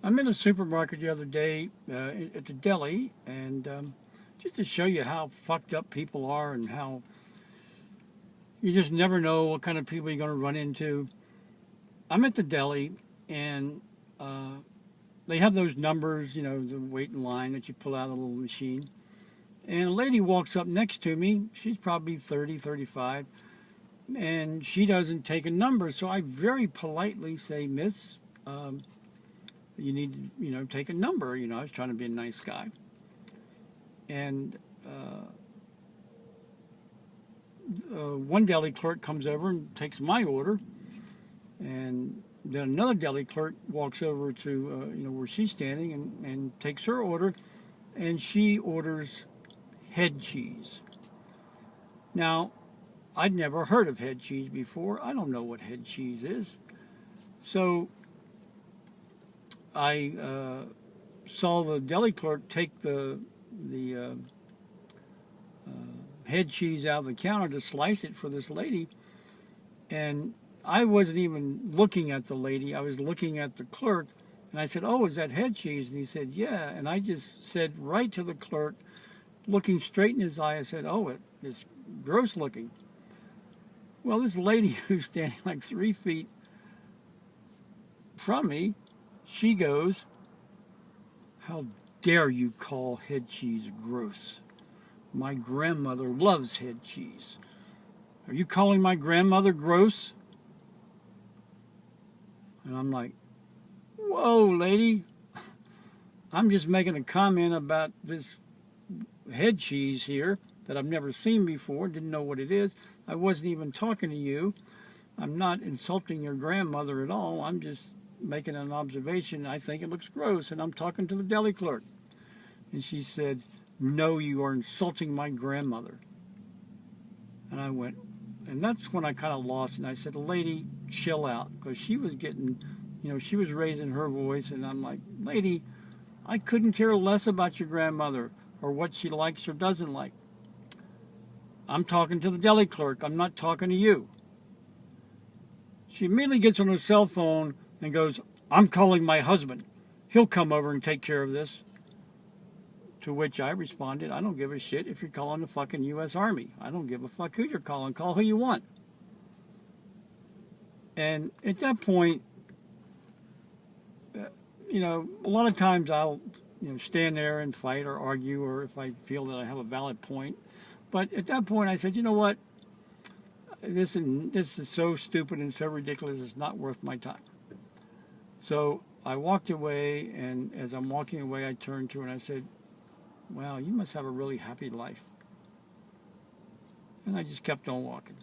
I'm in a supermarket the other day at the deli, and just to show you how fucked up people are and how you just never know what kind of people you're going to run into. I'm at the deli, and uh, they have those numbers, the wait in line that you pull out of the little machine. And a lady walks up next to me. She's probably 30, 35, and she doesn't take a number. So I very politely say, Miss, you need to, take a number. I was trying to be a nice guy. And one deli clerk comes over and takes my order. And then another deli clerk walks over to, where she's standing and takes her order. And she orders head cheese. Now, I'd never heard of head cheese before. I don't know what head cheese is. So I saw the deli clerk take the head cheese out of the counter to slice it for this lady, and I wasn't even looking at the lady. I was looking at the clerk, and I said, "Oh, is that head cheese?" And he said, "Yeah." And I just said right to the clerk, looking straight in his eye, I said, "Oh, it's gross looking." Well, this lady who's standing like 3 feet from me, she goes, "How dare you call head cheese gross? My grandmother loves head cheese. Are you calling my grandmother gross?" And I'm like, "Whoa, lady. I'm just making a comment about this head cheese here that I've never seen before, didn't know what it is. I wasn't even talking to you. I'm not insulting your grandmother at all. I'm just making an observation. I think it looks gross, and I'm talking to the deli clerk." And she said, "No, you are insulting my grandmother." And I went, and that's when I kind of lost, and I said, "Lady, chill out," because she was getting, she was raising her voice, and I'm like, "Lady, I couldn't care less about your grandmother or what she likes or doesn't like. I'm talking to the deli clerk. I'm not talking to you." She immediately gets on her cell phone and goes, "I'm calling my husband. He'll come over and take care of this." To which I responded, "I don't give a shit if you're calling the fucking U.S. Army. I don't give a fuck who you're calling. Call who you want." And at that point, a lot of times I'll, stand there and fight or argue, or if I feel that I have a valid point. But at that point, I said, "You know what? This is so stupid and so ridiculous. It's not worth my time." So I walked away, and as I'm walking away, I turned to her and I said, "Wow, you must have a really happy life." And I just kept on walking.